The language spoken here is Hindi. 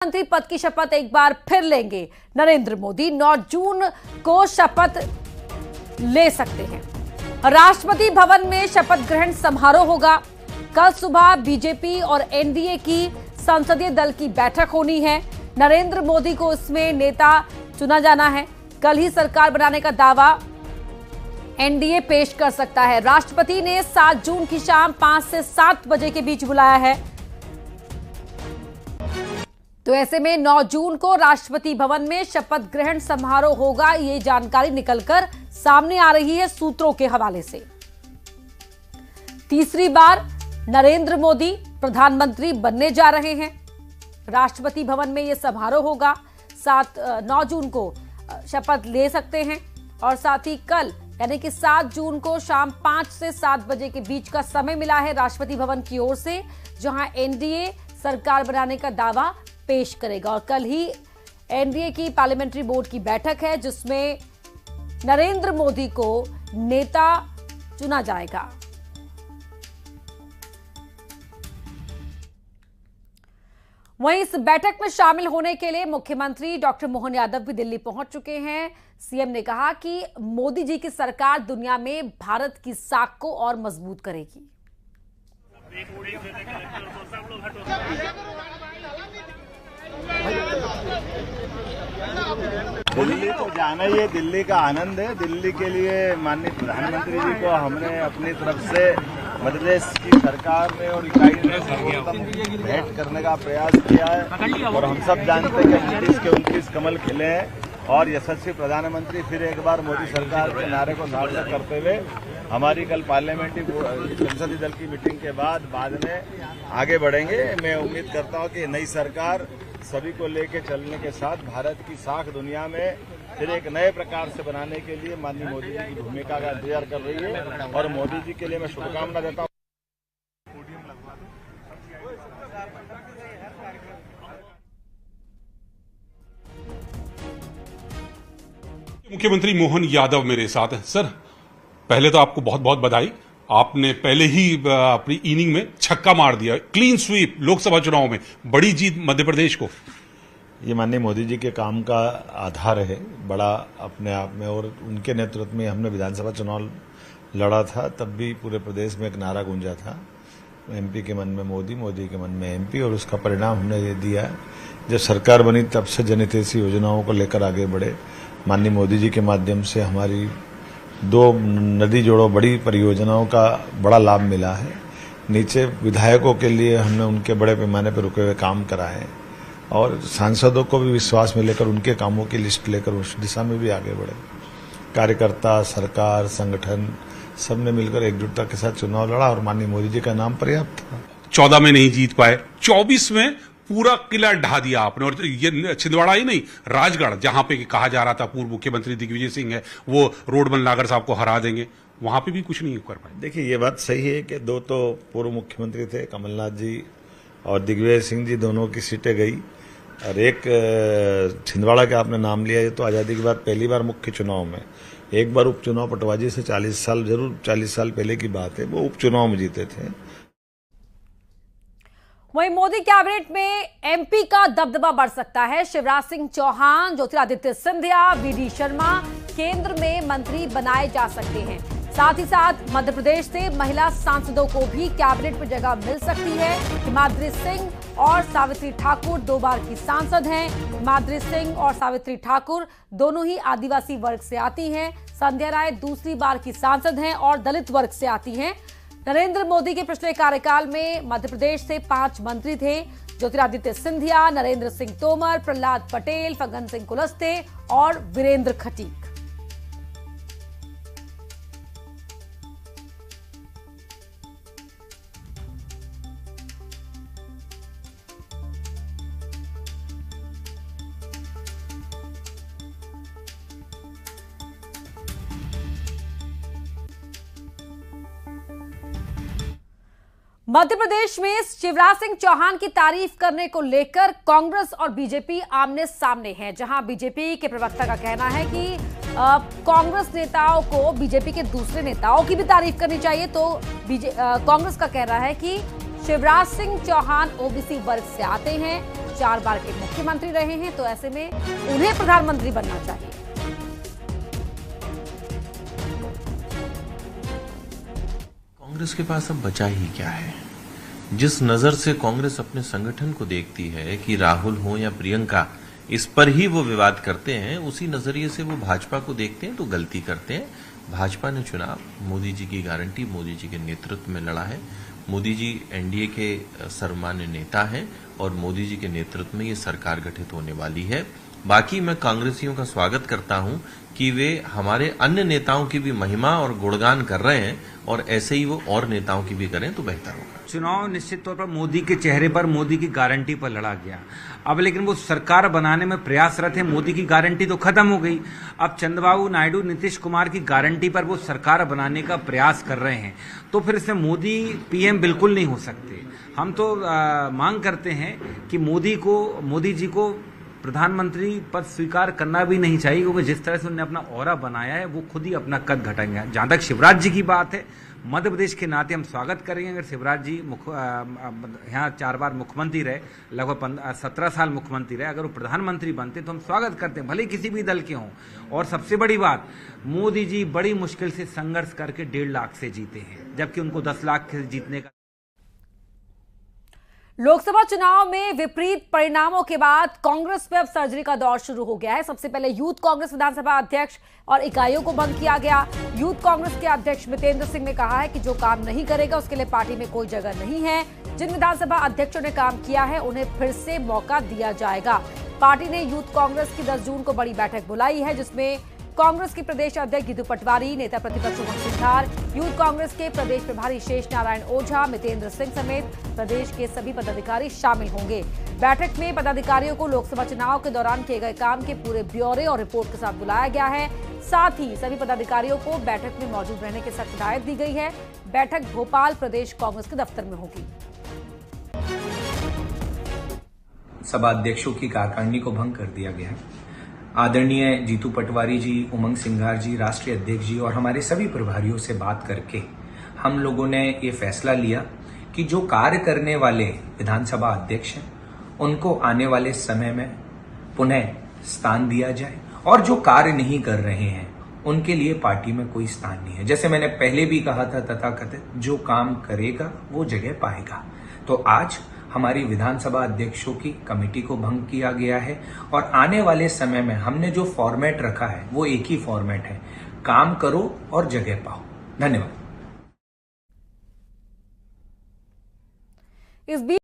मंत्री पद की शपथ एक बार फिर लेंगे नरेंद्र मोदी। 9 जून को शपथ ले सकते हैं। राष्ट्रपति भवन में शपथ ग्रहण समारोह होगा। कल सुबह बीजेपी और एनडीए की संसदीय दल की बैठक होनी है। नरेंद्र मोदी को इसमें नेता चुना जाना है। कल ही सरकार बनाने का दावा एनडीए पेश कर सकता है। राष्ट्रपति ने 7 जून की शाम 5 से 7 बजे के बीच बुलाया है। तो ऐसे में 9 जून को राष्ट्रपति भवन में शपथ ग्रहण समारोह होगा। ये जानकारी निकलकर सामने आ रही है सूत्रों के हवाले से। तीसरी बार नरेंद्र मोदी प्रधानमंत्री बनने जा रहे हैं। राष्ट्रपति भवन में यह समारोह होगा। 9 जून को शपथ ले सकते हैं और साथ ही कल यानी कि 7 जून को शाम 5 से 7 बजे के बीच का समय मिला है राष्ट्रपति भवन की ओर से, जहां एनडीए सरकार बनाने का दावा पेश करेगा। और कल ही एनडीए की पार्लियामेंट्री बोर्ड की बैठक है, जिसमें नरेंद्र मोदी को नेता चुना जाएगा। वहीं इस बैठक में शामिल होने के लिए मुख्यमंत्री डॉक्टर मोहन यादव भी दिल्ली पहुंच चुके हैं। सीएम ने कहा कि मोदी जी की सरकार दुनिया में भारत की साख को और मजबूत करेगी। दिल्ली तो जाना ही है, दिल्ली का आनंद है। दिल्ली के लिए माननीय प्रधानमंत्री जी को हमने अपनी तरफ से मध्य प्रदेश की सरकार ने और इकाई ने सर्वोत्तम भेंट करने का प्रयास किया है। और हम सब जानते हैं कि 29 के 29 कमल खिले हैं और यशस्वी प्रधानमंत्री फिर एक बार मोदी सरकार के नारे को सार्थक करते हुए हमारी कल पार्लियामेंट्री संसदीय दल की मीटिंग के बाद में आगे बढ़ेंगे। मैं उम्मीद करता हूं कि नई सरकार सभी को लेकर चलने के साथ भारत की साख दुनिया में फिर एक नए प्रकार से बनाने के लिए माननीय मोदी जी की भूमिका का इंतजार कर रही है। और मोदी जी के लिए मैं शुभकामना देता हूं। मुख्यमंत्री मोहन यादव मेरे साथ हैं। सर, पहले तो आपको बहुत बहुत बधाई। आपने पहले ही अपनी इनिंग में छक्का मार दिया, क्लीन स्वीप लोकसभा चुनाव में, बड़ी जीत मध्य प्रदेश को। ये माननीय मोदी जी के काम का आधार है बड़ा अपने आप में। और उनके नेतृत्व में हमने विधानसभा चुनाव लड़ा था, तब भी पूरे प्रदेश में एक नारा गूंजा था, एमपी के मन में मोदी, मोदी के मन में एमपी। और उसका परिणाम हमने ये दिया है। जब सरकार बनी तब से जनहितैषी योजनाओं को लेकर आगे बढ़े। माननीय मोदी जी के माध्यम से हमारी 2 नदी जोड़ो बड़ी परियोजनाओं का बड़ा लाभ मिला है। नीचे विधायकों के लिए हमने उनके बड़े पैमाने पर रुके हुए काम कराए और सांसदों को भी विश्वास में लेकर उनके कामों की लिस्ट लेकर उस दिशा में भी आगे बढ़े। कार्यकर्ता, सरकार, संगठन सबने मिलकर एकजुटता के साथ चुनाव लड़ा और माननीय मोदी जी का नाम पर्याप्त था। 14 में नहीं जीत पाए, 24 में पूरा किला ढा दिया आपने। और ये छिंदवाड़ा ही नहीं, राजगढ़ जहां पे कहा जा रहा था पूर्व मुख्यमंत्री दिग्विजय सिंह है वो रोडमल नागर साहब को हरा देंगे, वहां पे भी कुछ नहीं कर पाए। देखिए, ये बात सही है कि 2 तो पूर्व मुख्यमंत्री थे, कमलनाथ जी और दिग्विजय सिंह जी, दोनों की सीटें गई। और एक छिंदवाड़ा का आपने नाम लिया, ये तो आजादी के बाद पहली बार मुख्य चुनाव में, एक बार उपचुनाव पटवाजी से 40 साल पहले की बात है, वो उपचुनाव में जीते थे। वहीं मोदी कैबिनेट में एमपी का दबदबा बढ़ सकता है। शिवराज सिंह चौहान, ज्योतिरादित्य सिंधिया, वीडी शर्मा केंद्र में मंत्री बनाए जा सकते हैं। साथ ही साथ मध्य प्रदेश से महिला सांसदों को भी कैबिनेट में जगह मिल सकती है। हिमाद्री सिंह और सावित्री ठाकुर 2 बार की सांसद हैं। हिमाद्री सिंह और सावित्री ठाकुर दोनों ही आदिवासी वर्ग से आती हैं। संध्या राय दूसरी बार की सांसद हैं और दलित वर्ग से आती हैं। नरेंद्र मोदी के पिछले कार्यकाल में मध्य प्रदेश से 5 मंत्री थे, ज्योतिरादित्य सिंधिया, नरेंद्र सिंह तोमर, प्रहलाद पटेल, फग्गन सिंह कुलस्ते और वीरेंद्र खटीक। मध्य प्रदेश में शिवराज सिंह चौहान की तारीफ करने को लेकर कांग्रेस और बीजेपी आमने सामने हैं, जहां बीजेपी के प्रवक्ता का कहना है कि कांग्रेस नेताओं को बीजेपी के दूसरे नेताओं की भी तारीफ करनी चाहिए। तो कांग्रेस का कहना है कि शिवराज सिंह चौहान ओबीसी वर्ग से आते हैं। 4 बार के मुख्यमंत्री रहे हैं, तो ऐसे में उन्हें प्रधानमंत्री बनना चाहिए। कांग्रेस के पास अब बचा ही क्या है? जिस नजर से कांग्रेस अपने संगठन को देखती है कि राहुल हो या प्रियंका, इस पर ही वो विवाद करते हैं, उसी नजरिए से वो भाजपा को देखते हैं तो गलती करते हैं। भाजपा ने चुनाव मोदी जी की गारंटी, मोदी जी के नेतृत्व में लड़ा है। मोदी जी एनडीए के सर्वमान्य नेता हैं और मोदी जी के नेतृत्व में ये सरकार गठित होने वाली है। बाकी मैं कांग्रेसियों का स्वागत करता हूं कि वे हमारे अन्य नेताओं की भी महिमा और गुणगान कर रहे हैं और ऐसे ही वो और नेताओं की भी करें तो बेहतर होगा। चुनाव निश्चित तौर पर मोदी के चेहरे पर, मोदी की गारंटी पर लड़ा गया। अब लेकिन वो सरकार बनाने में प्रयासरत है। मोदी की गारंटी तो खत्म हो गई। अब चंद्रबाबू नायडू, नीतीश कुमार की गारंटी पर वो सरकार बनाने का प्रयास कर रहे हैं, तो फिर इसमें मोदी पीएम बिल्कुल नहीं हो सकते। हम तो मांग करते हैं कि मोदी जी को प्रधानमंत्री पद स्वीकार करना भी नहीं चाहिए, क्योंकि जिस तरह से उन्होंने अपना ऑरा बनाया है वो खुद ही अपना कद घटाएंगे। जहां तक शिवराज जी की बात है, मध्य प्रदेश के नाते हम स्वागत करेंगे अगर शिवराज जी यहाँ 4 बार मुख्यमंत्री रहे, लगभग 17 साल मुख्यमंत्री रहे, अगर वो प्रधानमंत्री बनते तो हम स्वागत करते हैं, भले किसी भी दल के हों। और सबसे बड़ी बात, मोदी जी बड़ी मुश्किल से संघर्ष करके 1.5 लाख से जीते हैं, जबकि उनको 10 लाख से जीतने का। लोकसभा चुनाव में विपरीत परिणामों के बाद कांग्रेस पे अब सर्जरी का दौर शुरू हो गया है। सबसे पहले यूथ कांग्रेस विधानसभा अध्यक्ष और इकाइयों को भंग किया गया। यूथ कांग्रेस के अध्यक्ष मितेंद्र सिंह ने कहा है कि जो काम नहीं करेगा उसके लिए पार्टी में कोई जगह नहीं है। जिन विधानसभा अध्यक्षों ने काम किया है उन्हें फिर से मौका दिया जाएगा। पार्टी ने यूथ कांग्रेस की 10 जून को बड़ी बैठक बुलाई है, जिसमें कांग्रेस के प्रदेश अध्यक्ष जीतू पटवारी, नेता प्रतिपक्ष उमंग सिंघार, यूथ कांग्रेस के प्रदेश प्रभारी शेष नारायण ओझा, मितेंद्र सिंह समेत प्रदेश के सभी पदाधिकारी शामिल होंगे। बैठक में पदाधिकारियों को लोकसभा चुनाव के दौरान किए गए काम के पूरे ब्यौरे और रिपोर्ट के साथ बुलाया गया है। साथ ही सभी पदाधिकारियों को बैठक में मौजूद रहने की सख्त हिदायत दी गई है। बैठक भोपाल प्रदेश कांग्रेस के दफ्तर में होगी। सभा अध्यक्षों की कार्यकारिणी को भंग कर दिया गया है। आदरणीय जीतू पटवारी जी, उमंग सिंघार जी, राष्ट्रीय अध्यक्ष जी और हमारे सभी प्रभारियों से बात करके हम लोगों ने ये फैसला लिया कि जो कार्य करने वाले विधानसभा अध्यक्ष हैं उनको आने वाले समय में पुनः स्थान दिया जाए और जो कार्य नहीं कर रहे हैं उनके लिए पार्टी में कोई स्थान नहीं है। जैसे मैंने पहले भी कहा था, तथाकथित जो काम करेगा वो जगह पाएगा। तो आज हमारी विधानसभा अध्यक्षों की कमेटी को भंग किया गया है और आने वाले समय में हमने जो फॉर्मेट रखा है वो एक ही फॉर्मेट है, काम करो और जगह पाओ। धन्यवाद। इस बीच